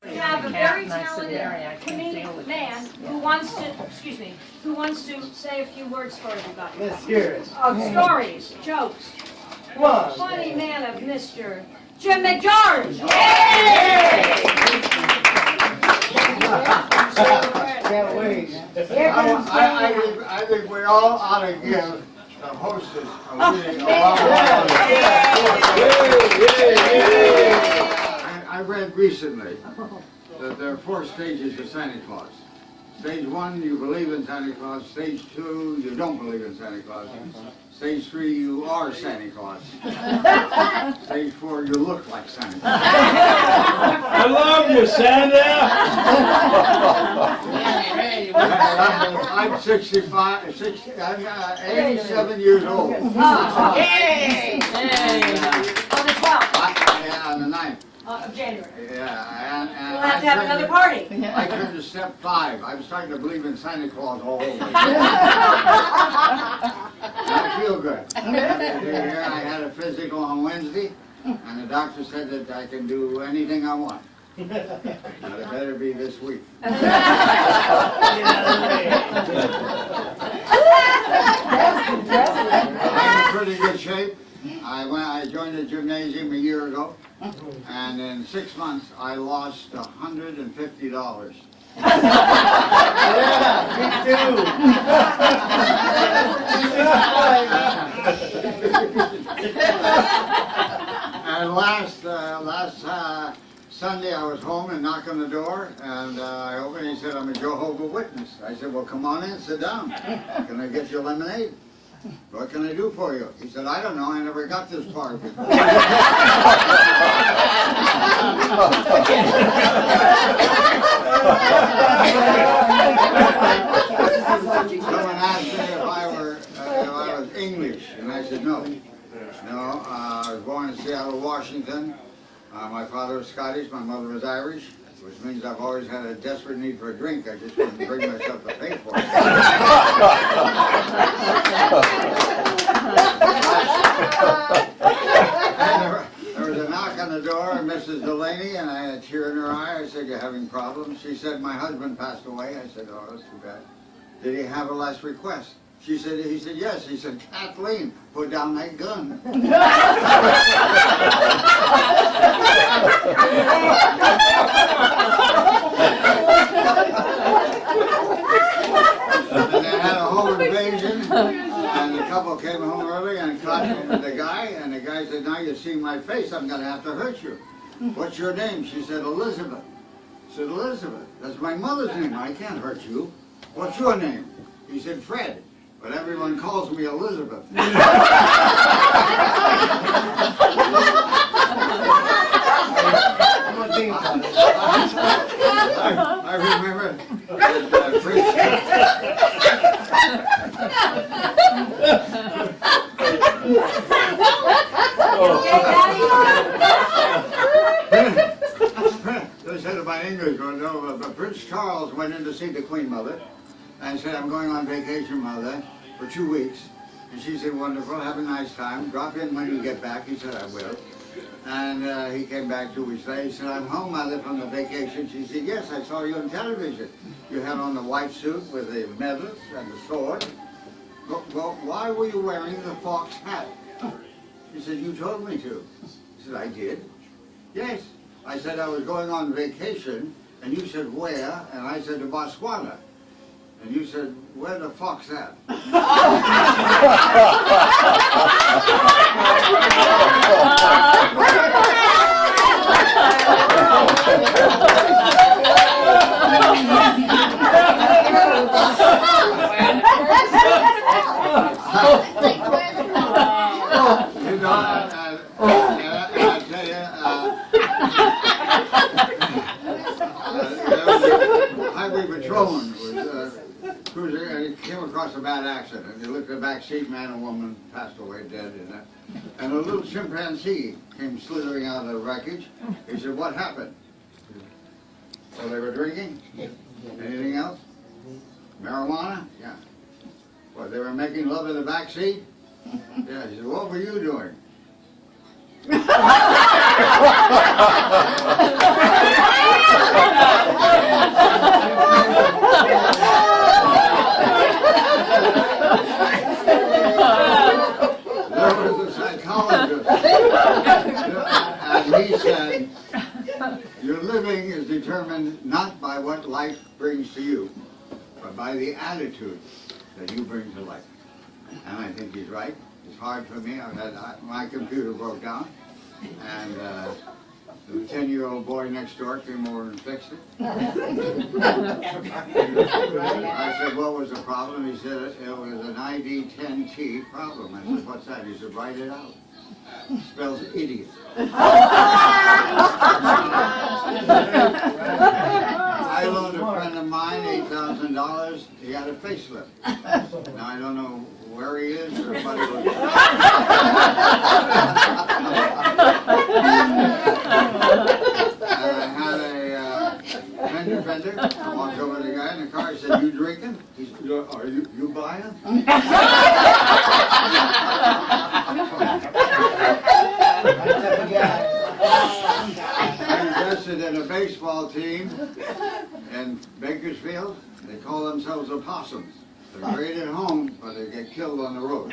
We have a very talented comedic man who wants to say a few words for everybody. Let's hear it. Stories, jokes. One. Funny man of Mr. Jim MacGeorge. Can't wait. I think we all ought to give the hostess a really I read recently that there are 4 stages of Santa Claus. Stage 1, you believe in Santa Claus. Stage 2, you don't believe in Santa Claus. Stage 3, you are Santa Claus. Stage 4, you look like Santa Claus. I love you, Santa! I'm 87 years old. Yay! On the 12th On the 9th. of January. Yeah, and We'll have to have another party. I turned to step 5. I'm starting to believe in Santa Claus all over. I feel good. Here, I had a physical on Wednesday, and the doctor said that I can do anything I want. But it better be this week. I'm in pretty good shape. I joined the gymnasium a year ago, and in 6 months I lost $150. Yeah, me too. And last Sunday I was home and knocked on the door, and I opened and he said, "I'm a Jehovah's Witness." I said, "Well, come on in, sit down. Can I get you lemonade? What can I do for you?" He said, "I don't know, I never got this far before." Someone asked me if I was English, and I said no. No, I was born in Seattle, Washington. My father was Scottish, my mother was Irish, which means I've always had a desperate need for a drink. I just couldn't bring myself to pay for it. And there was a knock on the door, and Mrs. Delaney, and I had a tear in her eye. I said, "You're having problems?" She said, "My husband passed away." I said, "Oh, that's too bad. Did he have a last request?" He said, "Yes." He said, "Kathleen, put down that gun." And they had a home invasion, and the couple came home early and caught the guy, and the guy said, "Now you see my face, I'm going to have to hurt you. What's your name?" She said, "Elizabeth." He said, "Elizabeth, that's my mother's name. I can't hurt you. What's your name?" He said, "Fred. But everyone calls me Elizabeth." I remember they said to my English, but Prince Charles went in to see the Queen Mother and said, "I'm going on vacation, Mother, for 2 weeks." And she said, "Wonderful, have a nice time. Drop in when you get back." He said, "I will." And he came back 2 weeks later. He said, "I'm home, Mother, from the vacation." She said, "Yes, I saw you on television. You had on the white suit with the medals and the sword. Well, why were you wearing the fox hat?" She said, "You told me to." He said, "I did." "Yes." I said, "I was going on vacation." And you said, "Where?" And I said, "To Botswana." And you said, "Where the fox at?" Highway patrolman was cruising, and he came across a bad accident. He looked at the back seat, man and woman passed away dead in that. And a little chimpanzee came slithering out of the wreckage. He said, "What happened?" "Well, they were drinking." "Anything else?" "Marijuana?" "Yeah." "What, they were making love in the back seat?" "Yeah." He said, "What were you doing?" There was a psychologist, and he said, your living is determined not by what life brings to you, but by the attitude that you bring to life. And I think he's right. It's hard for me. My computer broke down, and the 10-year-old boy next door came over and fixed it. I said, what was the problem? He said, it was an ID10T problem. I said, what's that? He said, write it out. It spells idiot. I loaned a friend of mine $8,000. He had a facelift. Now I don't know where he is or what he was. And I had a fender bender. I walked over to the guy in the car. I said, "You drinking?" He said, "Are you buying?" I invested in a baseball team in Bakersfield. They call themselves opossums. They're great at home, but they get killed on the road.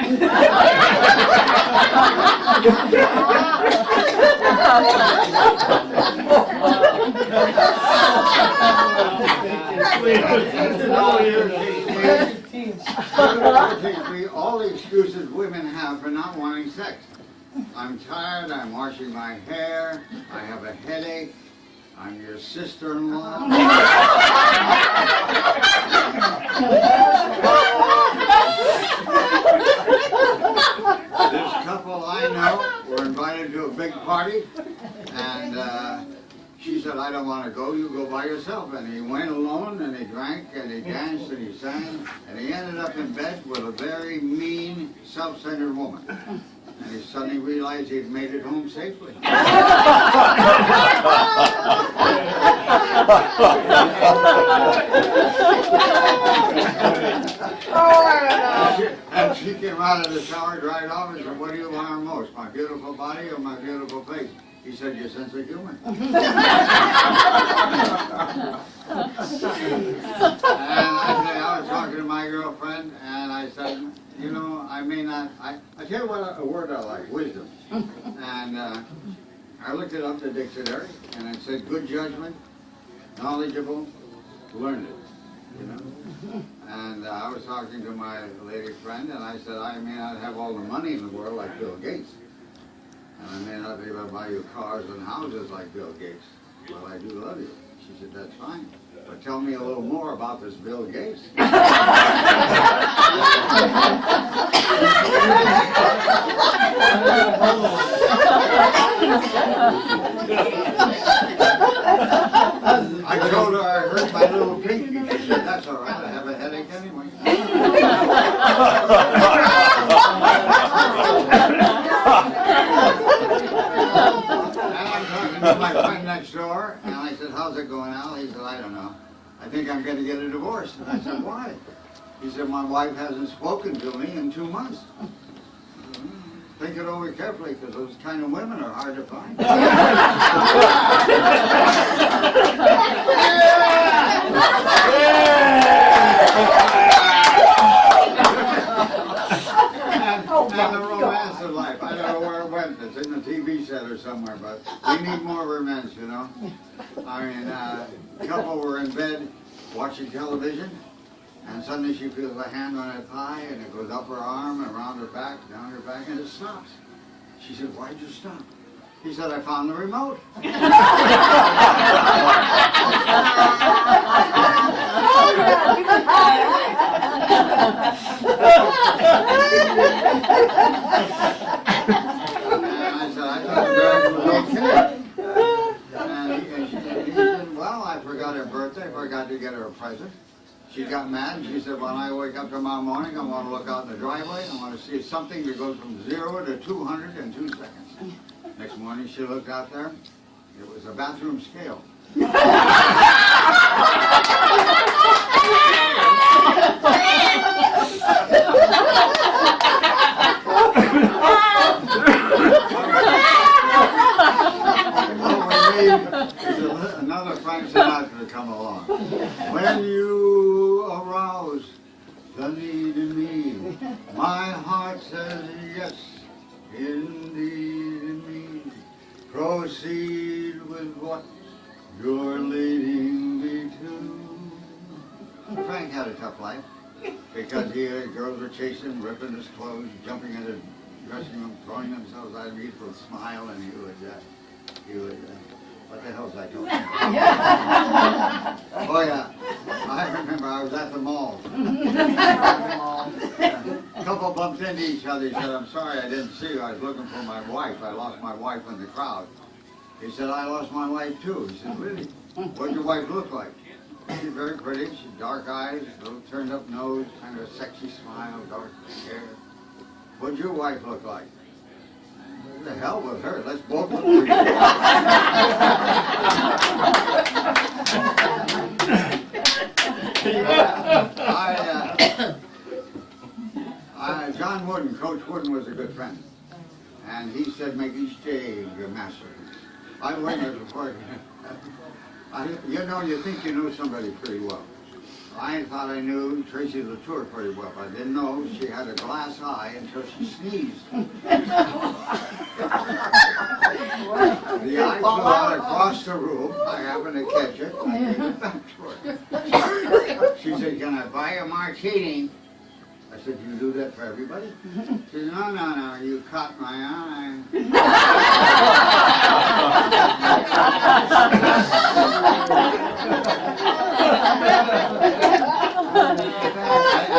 All the excuses women have for not wanting sex. I'm tired, I'm washing my hair, I have a headache, I'm your sister-in-law. This couple I know were invited to a big party, and she said, I don't want to go, you go by yourself. And he went alone, and he drank, and he danced, and he sang, and he ended up in bed with a very mean, self-centered woman. And he suddenly realized he'd made it home safely. And she came out of the shower, dried off, and said, what do you want most, my beautiful body or my beautiful face? He said, your sense of humor. And I was talking to my girlfriend, and I said, you know, I may not, I tell you what a word I like, wisdom. And I looked it up in the dictionary, and it said good judgment, knowledgeable, learned, you know. And I was talking to my lady friend, and I said, I may not have all the money in the world like Bill Gates. And I may not be able to buy you cars and houses like Bill Gates, but I do love you. She said, that's fine. But tell me a little more about this Bill Gates. I told her I hurt my little pinky. She said, that's all right, I have a headache anyway. My friend next door, and I said, how's it going, Al? He said, I don't know. I think I'm going to get a divorce. And I said, why? He said, my wife hasn't spoken to me in 2 months. Think it over carefully, because those kind of women are hard to find. And the romance of life. I don't know where it went. It's in the TV set or somewhere, but we need more romance, you know. I mean, a couple were in bed watching television, and suddenly she feels a hand on her thigh, and it goes up her arm, and around her back, down her back, and it stops. She said, why'd you stop? He said, I found the remote. I forgot her birthday, I forgot to get her a present. She got mad, and she said, when I wake up tomorrow morning, I want to look out in the driveway, I want to see something that goes from 0 to 200 in 2 seconds. Next morning, she looked out there, it was a bathroom scale. Another friend said, indeed. Proceed with what you're leading me to. Frank had a tough life because girls were chasing him, ripping his clothes, jumping into the dressing room, throwing themselves at him. He would smile and he would, what the hell's I talking about? Oh yeah, I remember I was at the mall. A couple bumped into each other. He said, I'm sorry I didn't see you. I was looking for my wife. I lost my wife in the crowd. He said, I lost my wife too. He said, really? What'd your wife look like? She's very pretty. She's dark eyes, little turned up nose, kind of a sexy smile, dark hair. What'd your wife look like? What the hell with her? Let's both look pretty. John Wooden, Coach Wooden was a good friend. And he said, make each day your masterpiece. I witnessed before. You think you know somebody pretty well. I thought I knew Tracy Latour pretty well. I didn't know she had a glass eye until she sneezed. The eye flew out across the room. I happened to catch it. I gave it back to her. She said, can I buy a martini? I said, you do that for everybody? She said, no, you caught my eye.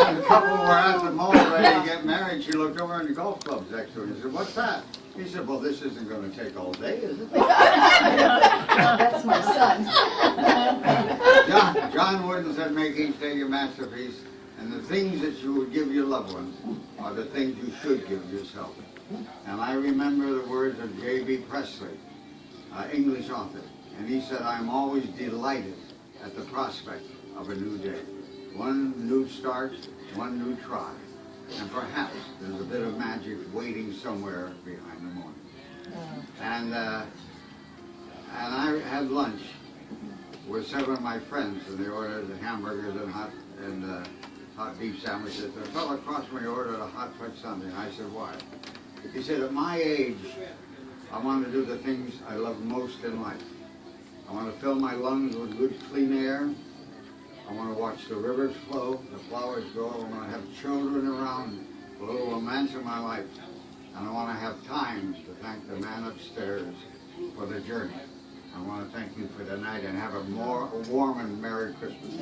And the couple were at the mall ready to get married. She looked over in the golf clubs next to him. She said, what's that? He said, well, this isn't going to take all day, is it? That's my son. John Wooden said, make each day your masterpiece. And the things that you would give your loved ones are the things you should give yourself. And I remember the words of J.B. Presley, English author. And he said, I'm always delighted at the prospect of a new day. One new start, one new try. And perhaps there's a bit of magic waiting somewhere behind the morning. And I had lunch with several of my friends, and they ordered hamburgers and hot beef sandwiches. A fellow across me ordered a hot fudge sundae, and I said, why? He said, at my age, I want to do the things I love most in life. I want to fill my lungs with good, clean air. I want to watch the rivers flow, the flowers grow. I want to have children around, a little romance in my life. And I want to have time to thank the man upstairs for the journey. I want to thank you for tonight and have a warm and Merry Christmas.